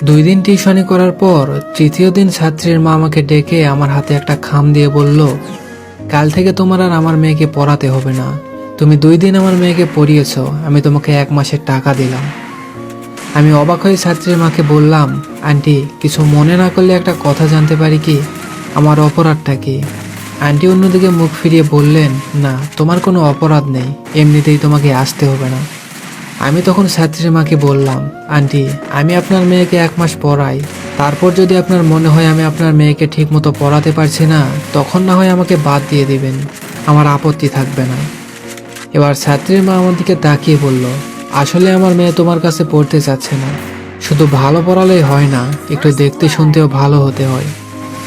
2 দিন টিউশনি করার পর তৃতীয় দিন ছাত্রীর মা আমাকে ডেকে আমার হাতে একটা খাম দিয়ে বলল, কাল থেকে তোমার আর আমার মেয়েকে পড়াতে হবে না। তুমি 2 দিন আমার মেয়েকে পড়িয়েছ, আমি তোমাকে 1 মাসের টাকা দিলাম। আমি অবাক হয়ে ছাত্রীর মাকে বললাম, আন্টি কিছু মনে না করলে একটা কথা জানতে পারি কি? আমার অপরাধটা কি? আন্টি অন্যদিকে মুখ ফিরিয়ে বললেন, না তোমার কোনো অপরাধ নেই, এমনিতেই তোমাকে আসতে হবে না। আমি তখন ছাত্রীর মাকে বললাম, আন্টি আমি আপনার মেয়েকে 1 মাস পড়াই, তারপর যদি আপনার মনে হয় আমি আপনার মেয়েকে ঠিক মতো পড়াতে পারছি না, তখন না হয় আমাকে বাদ দিয়ে দিবেন, আমার আপত্তি থাকবে না। এবার ছাত্রীর মা আমার দিকে তাকিয়ে বলল, আসলে আমার মেয়ে তোমার কাছে পড়তে চাচ্ছে না। শুধু ভালো পড়ালেই হয় না, একটু দেখতে শুনতেও ভালো হতে হয়।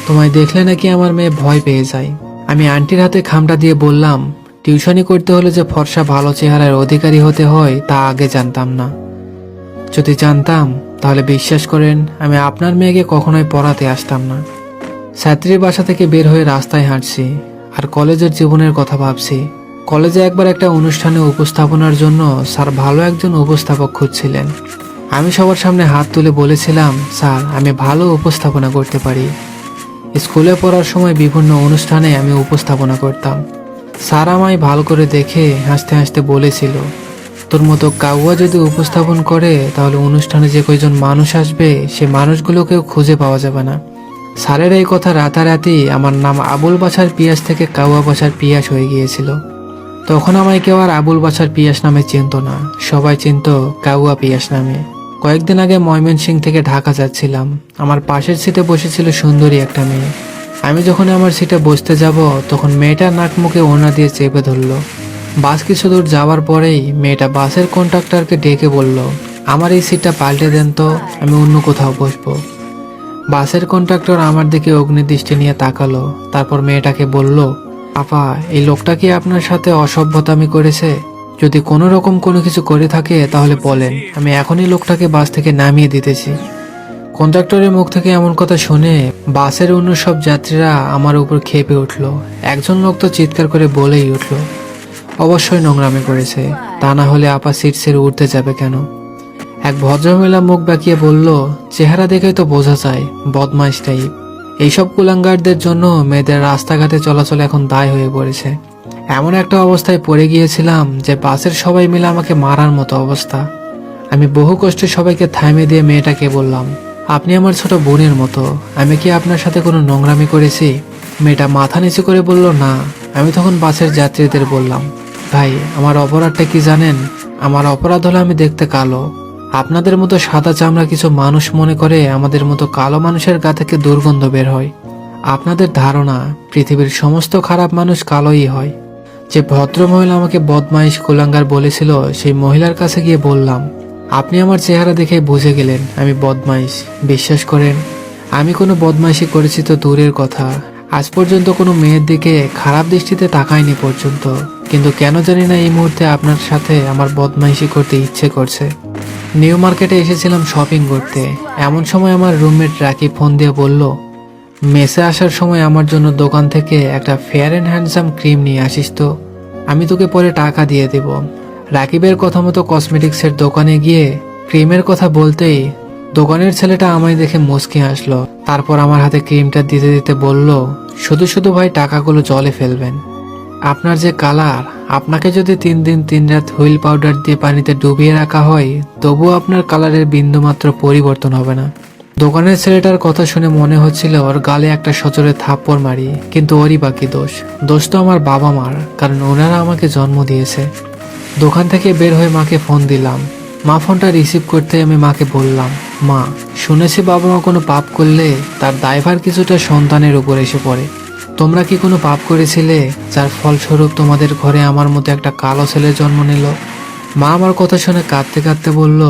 তোমায় দেখলে নাকি আমার মেয়ে ভয় পেয়ে যায়। আমি আন্টির হাতে খামটা দিয়ে বললাম, টিউশনি করতে হলে যে ফর্সা ভালো চেহারার অধিকারী হতে হয় তা আগে জানতাম না। যদি জানতাম তাহলে বিশ্বাস করেন আমি আপনার মেয়েকে কখনোই পড়াতে আসতাম না। ছাত্রীর বাসা থেকে বের হয়ে রাস্তায় হাঁটছি আর কলেজের জীবনের কথা ভাবছি। কলেজে একবার একটা অনুষ্ঠানে উপস্থাপনার জন্য স্যার ভালো একজন উপস্থাপক খুঁজছিলেন। আমি সবার সামনে হাত তুলে বলেছিলাম, স্যার আমি ভালো উপস্থাপনা করতে পারি। স্কুলে পড়ার সময় বিভিন্ন অনুষ্ঠানে আমি উপস্থাপনা করতাম। স্যার আমায় ভালো করে দেখে হাসতে হাসতে বলেছিল, তোর মতো কাউয়া যদি উপস্থাপন করে তাহলে অনুষ্ঠানে যে কয়জন মানুষ আসবে সে মানুষগুলোকেও খুঁজে পাওয়া যাবে না। স্যারের এই কথা রাতারাতি আমার নাম আবুল বাছার পিয়াস থেকে কাউয়া বাছার পিয়াস হয়ে গিয়েছিল। তখন আমায় কেউ আর আবুল বাছার পিয়াস নামে চিনত না, সবাই চিনত কাউয়া পিয়াস নামে। কয়েকদিন আগে ময়মনসিংহ থেকে ঢাকা যাচ্ছিলাম। আমার পাশের সিটে বসেছিল সুন্দরী একটা মেয়ে। আমি যখন আমার সিটে বসতে যাব তখন মেয়েটার নাক মুখে ওড়না দিয়ে চেপে ধরলো। বাস কিছু দূর যাওয়ার পরেই মেয়েটা বাসের কন্ডাক্টরকে ডেকে বলল, আমার এই সিটটা পাল্টে দেন তো, আমি অন্য কোথাও বসবো। বাসের কন্ডাক্টর আমার দিকে অগ্নিদৃষ্টি নিয়ে তাকালো, তারপর মেয়েটাকে বলল, আপা এই লোকটা কি আপনার সাথে অসভ্যতামি করেছে? যদি কোনো রকম কোনো কিছু করে থাকে তাহলে বলেন, আমি এখনই লোকটাকে বাস থেকে নামিয়ে দিতেছি। কন্ডাক্টরের মুখ থেকে এমন কথা শুনে বাসের অন্য সব যাত্রীরা আমার উপর ক্ষেপে উঠল। একজন লোক তো চিৎকার করে বলেই উঠল, অবশ্যই নোংরামি করেছে, তা না হলে আপা সিট ছেড়ে উঠতে যাবে কেন? এক ভদ্রমহিলা মুখ বাঁকিয়ে বলল, চেহারা দেখেই তো বোঝা যায় বদমাইশ টাইপ। এইসব কুলাঙ্গারদের জন্য মেয়েদের রাস্তাঘাটে চলাচল এখন দায় হয়ে পড়েছে। এমন একটা অবস্থায় পড়ে গিয়েছিলাম যে বাসের সবাই মিলে আমাকে মারার মতো অবস্থা। আমি বহু কষ্টে সবাইকে থামিয়ে দিয়ে মেয়েটাকে বললাম, আপনি আমার ছোট বোনের মতো, আমি কি আপনার সাথে কোনো নোংরামি করেছি? মেয়েটা মাথা নিচু করে বলল, না। আমি তখন বাসের যাত্রীদের বললাম, ভাই আমার অপরাধটা কি জানেন? আমার অপরাধ হলো আমি দেখতে কালো। আপনাদের মতো সাদা চামড়া কিছু মানুষ মনে করে আমাদের মতো কালো মানুষের গা থেকে দুর্গন্ধ বের হয়। আপনাদের ধারণা পৃথিবীর সমস্ত খারাপ মানুষ কালোই হয়। যে ভদ্র মহিলা আমাকে বদমাইশ কুলাঙ্গার বলেছিল সেই মহিলার কাছে গিয়ে বললাম, আপনি আমার চেহারা দেখে বুঝে গেলেন আমি বদমাইশ। বিশ্বাস করেন আমি কোনো বদমাইশি করেছি তো দূরের কথা, আজ পর্যন্ত কোনো মেয়ের দিকে খারাপ দৃষ্টিতে তাকাইনি পর্যন্ত, কিন্তু কেন জানি না এই মুহূর্তে আপনার সাথে আমার বদমাইশি করতে ইচ্ছে করছে। নিউ মার্কেটে এসেছিলাম শপিং করতে, এমন সময় আমার রুমমেট রাকিব ফোন দিয়ে বলল, মেসে আসার সময় আমার জন্য দোকান থেকে একটা ফেয়ার অ্যান্ড হ্যান্ডসাম ক্রিম নিয়ে আসিস তো, আমি তোকে পরে টাকা দিয়ে দেব। রাকিবের কথা মতো কসমেটিক্সের দোকানে গিয়ে ক্রিমের কথা বলতেই দোকানের ছেলেটা আমায় দেখে মুচকি হাসলো, তারপর আমার হাতে ক্রিমটা দিতে দিতে বলল, শুধু শুধু ভাই টাকাগুলো জলে ফেলবেন। আপনার যে কালার, আপনাকে যদি 3 দিন 3 রাত হুইল পাউডার দিয়ে পানিতে ডুবিয়ে রাখা হয় তবুও আপনার কালারের বিন্দুমাত্র পরিবর্তন হবে না। দোকানের ছেলেটার কথা শুনে মনে হচ্ছিল ওর গালে একটা সজোরে থাপ্পড় মারি, কিন্তু ওরই বাকি দোষ। দোষ তো আমার বাবা মার, কারণ ওনারা আমাকে জন্ম দিয়েছে। দোকান থেকে বের হয়ে মাকে ফোন দিলাম। মা ফোনটা রিসিভ করতে আমি মাকে বললাম, মা শুনেছি বাবা মা কোনো পাপ করলে তার দায়ভার কিছুটা সন্তানের উপর এসে পড়ে। তোমরা কি কোনো পাপ করেছিলে যার ফলস্বরূপ তোমাদের ঘরে আমার মতো একটা কালো ছেলের জন্ম নিল? মা আমার কথা শুনে কাঁদতে কাঁদতে বলল,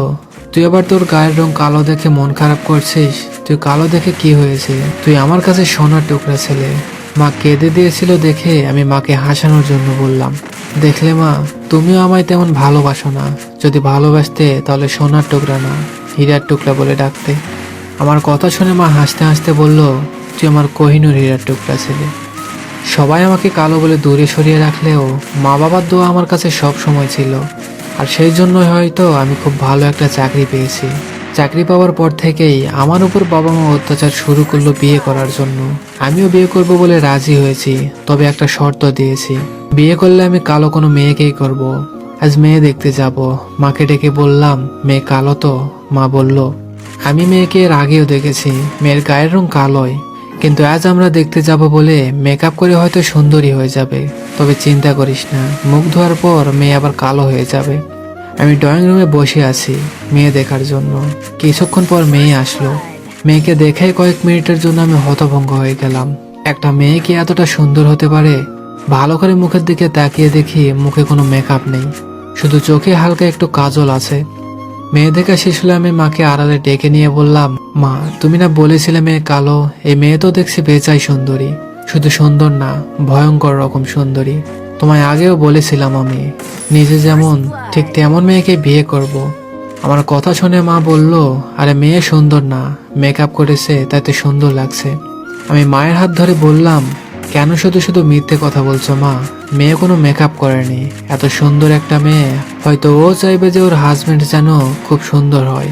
তুই আবার তোর গায়ের রং কালো দেখে মন খারাপ করছিস? তুই কালো দেখে কি হয়েছে? তুই আমার কাছে সোনার টুকরা ছেলে। মা কেঁদে দিয়েছিল দেখে আমি মাকে হাসানোর জন্য বললাম, দেখলে মা তুমিও আমায় তেমন ভালোবাসো না, যদি ভালোবাসতে তাহলে সোনার টুকরা না হীরার টুকরা বলে ডাকতে। আমার কথা শুনে মা হাসতে হাসতে বলল, তুই আমার কোহিনূর হীরার টুকরা ছেলে। সবাই আমাকে কালো বলে দূরে সরিয়ে রাখলেও মা বাবার দোয়া আমার কাছে সব সময় ছিল, আর সেই জন্যই হয়তো আমি খুব ভালো একটা চাকরি পেয়েছি, চাকরি পাওয়ার পর থেকেই আমার উপর বাবা মা অত্যাচার শুরু করলো বিয়ে করার জন্য। আমিও বিয়ে করব বলে রাজি হয়েছি, তবে একটা শর্ত দিয়েছি, বিয়ে করলে আমি কালো কোনো মেয়েকেই করব। আজ মেয়ে দেখতে যাব, মাকে ডেকে বললাম মেয়ে কালো তো? মা বলল আমি মেয়েকে এর আগেও দেখেছি, মেয়ের গায়ের রং কালোই, কিন্তু আজ আমরা দেখতে যাব বলে মেকআপ করে হয়তো সুন্দরী হয়ে যাবে, তবে চিন্তা করিস না, মুখ ধোয়ার পর মেয়ে আবার কালো হয়ে যাবে। আমি ড্রয়িং রুমে বসে আছি মেয়ে দেখার জন্য। কিছুক্ষণ পর মেয়ে আসলো। মেয়েকে দেখে কয়েক মিনিটের জন্য আমি হতভম্ব হয়ে গেলাম। একটা মেয়ে কি এতটা সুন্দর হতে পারে? ভালো করে মুখের দিকে তাকিয়ে দেখি মুখে কোনো মেকআপ নেই, শুধু চোখে হালকা একটু কাজল আছে। মেয়ে দেখা শেষ হলে আমি মাকে আড়ালে ডেকে নিয়ে বললাম, মা তুমি না বলেছিলে মেয়ে কালো, এই মেয়ে তো দেখছি বেচাই সুন্দরী, শুধু সুন্দর না ভয়ঙ্কর রকম সুন্দরী। তোমায় আগেও বলেছিলাম আমি নিজে যেমন ঠিক তেমন মেয়েকে বিয়ে করব। আমার কথা শুনে মা বলল, আরে মেয়ে সুন্দর না, মেকআপ করেছে তাতে সুন্দর লাগছে। আমি মায়ের হাত ধরে বললাম, কেন শুধু শুধু মিথ্যে কথা বলছো মা? মেয়ে কোনো মেকআপ করেনি, এত সুন্দর একটা মেয়ে, হয়তো ও চাইবে যে ওর হাজবেন্ড যেন খুব সুন্দর হয়।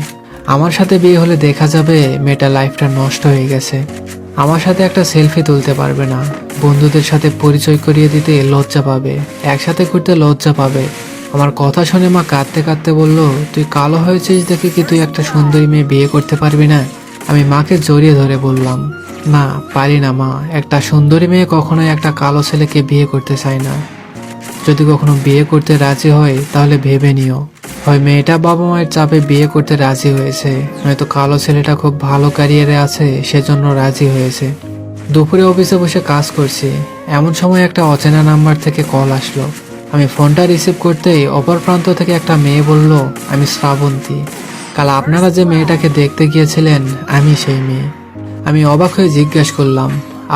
আমার সাথে বিয়ে হলে দেখা যাবে মেয়েটা লাইফটা নষ্ট হয়ে গেছে, আমার সাথে একটা সেলফি তুলতে পারবে না, বন্ধুদের সাথে পরিচয় করিয়ে দিতে লজ্জা পাবে, একসাথে ঘুরতে লজ্জা পাবে। আমার কথা শুনে মা কাঁদতে কাঁদতে বলল, তুই কালো হয়েছিস দেখে কি তুই একটা সুন্দরী মেয়ে বিয়ে করতে পারবি না? আমি মাকে জড়িয়ে ধরে বললাম, না পারি না মা, একটা সুন্দরী মেয়ে কখনোই একটা কালো ছেলেকে বিয়ে করতে চায় না। যদি কখনো বিয়ে করতে রাজি হয় তাহলে ভেবে নিও, হয় মেয়েটা বাবা মায়ের চাপে বিয়ে করতে রাজি হয়েছে, নয়তো কালো ছেলেটা খুব ভালো ক্যারিয়ারে আছে সেজন্য রাজি হয়েছে। দুপুরে অফিসে বসে কাজ করছি, এমন সময় একটা অচেনা নাম্বার থেকে কল আসলো। আমি ফোনটা রিসিভ করতেই অপর প্রান্ত থেকে একটা মেয়ে বলল, আমি শ্রাবন্তী, কাল আপনারা যে মেয়েটাকে দেখতে গিয়েছিলেন আমি সেই মেয়ে। আমি অবাক হয়ে জিজ্ঞেস করলাম,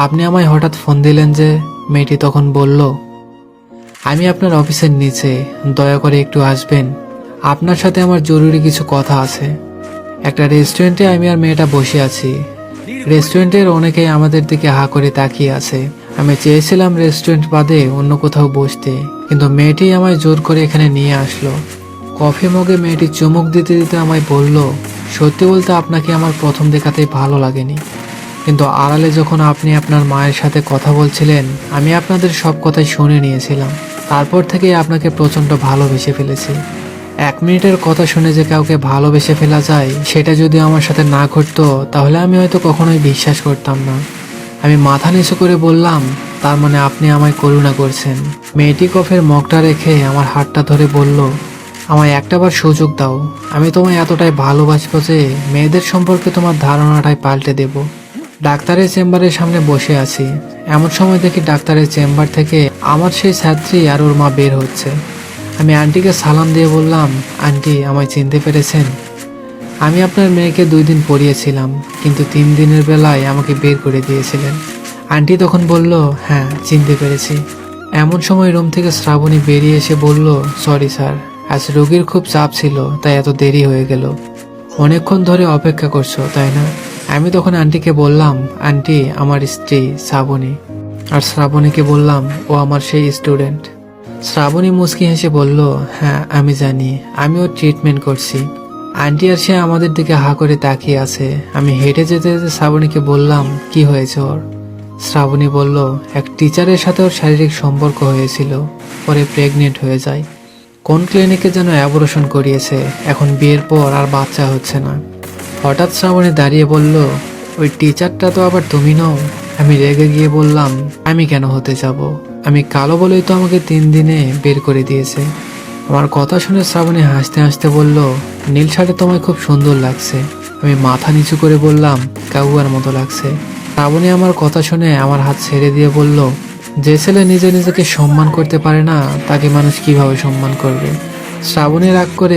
আপনি আমায় হঠাৎ ফোন দিলেন যে? মেয়েটি তখন বলল, আমি আপনার অফিসের নিচে, দয়া করে একটু আসবেন, আপনার সাথে আমার জরুরি কিছু কথা আছে। একটা রেস্টুরেন্টে আমি আর মেয়েটা বসে আছি। রেস্টুরেন্টের অনেকেই আমাদের দিকে হা করে তাকিয়ে আছে। আমি চেয়েছিলাম রেস্টুরেন্ট বাদে অন্য কোথাও বসতে, কিন্তু মেয়েটি আমায় জোর করে এখানে নিয়ে আসলো। কফি মগে মেয়েটি চুমুক দিতে দিতে আমায় বলল, সত্যি বলতে আপনাকে আমার প্রথম দেখাতেই ভালো লাগেনি, কিন্তু আড়ালে যখন আপনি আপনার মায়ের সাথে কথা বলছিলেন আমি আপনাদের সব কথাই শুনে নিয়েছিলাম। তারপর থেকেই আপনাকে প্রচণ্ড ভালোবেসে ফেলেছি। 1 মিনিটের কথা শুনে যে কাউকে ভালোবেসে ফেলা যায় সেটা যদি আমার সাথে না ঘটতো তাহলে আমি হয়তো কখনোই বিশ্বাস করতাম না। আমি মাথা নিচু করে বললাম, তার মানে আপনি আমায় করুণা করছেন? মেয়েটি কফের মগটা রেখে আমার হাতটা ধরে বলল, আমায় একটাবার সুযোগ দাও, আমি তোমায় এতটাই ভালোবাসবো যে মেয়েদের সম্পর্কে তোমার ধারণাটাই পাল্টে দেব। ডাক্তারের চেম্বারের সামনে বসে আছি, এমন সময় দেখি ডাক্তারের চেম্বার থেকে আমার সেই ছাত্রী আর ওর মা বের হচ্ছে। আমি আন্টিকে সালাম দিয়ে বললাম, আন্টি আমায় চিনতে পেরেছেন? আমি আপনার মেয়েকে 2 দিন পড়িয়েছিলাম, কিন্তু 3 দিনের বেলায় আমাকে বের করে দিয়েছিলেন। আন্টি তখন বলল, হ্যাঁ চিনতে পেরেছি। এমন সময় রুম থেকে শ্রাবণী বেরিয়ে এসে বলল, সরি স্যার, আজ রোগীর খুব চাপ ছিল তাই এত দেরি হয়ে গেল। অনেকক্ষণ ধরে অপেক্ষা করছো তাই না? আমি তখন আন্টিকে বললাম, আন্টি আমার স্ত্রী শ্রাবণী। আর শ্রাবণীকে বললাম, ও আমার সেই স্টুডেন্ট। শ্রাবণী মুচকি হেসে বলল, হ্যাঁ আমি জানি, আমি ওর ট্রিটমেন্ট করছি। আন্টি আর সে আমাদের দিকে হা করে তাকিয়ে আছে। আমি হেঁটে যেতে যেতে শ্রাবণীকে বললাম, কি হয়েছে ওর? শ্রাবণী বলল, এক টিচারের সাথে ওর শারীরিক সম্পর্ক হয়েছিল, পরে প্রেগনেন্ট হয়ে যায়। কোন ক্লিনিকে যেন অ্যাবর্শন করিয়েছে, এখন বিয়ের পর আর বাচ্চা হচ্ছে না। হঠাৎ শ্রাবণী দাঁড়িয়ে বলল, ওই টিচারটা তো আবার তুমি নও? আমি রেগে গিয়ে বললাম, আমি কেন হতে যাব? আমি কালো বলেই তো আমাকে 3 দিনে বের করে দিয়েছে। আমার কথা শুনে শ্রাবণী হাসতে হাসতে বলল, নীল শাড়ি তোমায় খুব সুন্দর লাগছে। আমি মাথা নিচু করে বললাম, কাউয়ার মতো লাগছে। শ্রাবণী আমার কথা শুনে আমার হাত ছেড়ে দিয়ে বলল, যে ছেলে নিজে নিজেকে সম্মান করতে পারে না তাকে মানুষ কিভাবে সম্মান করবে? শ্রাবণী রাগ করে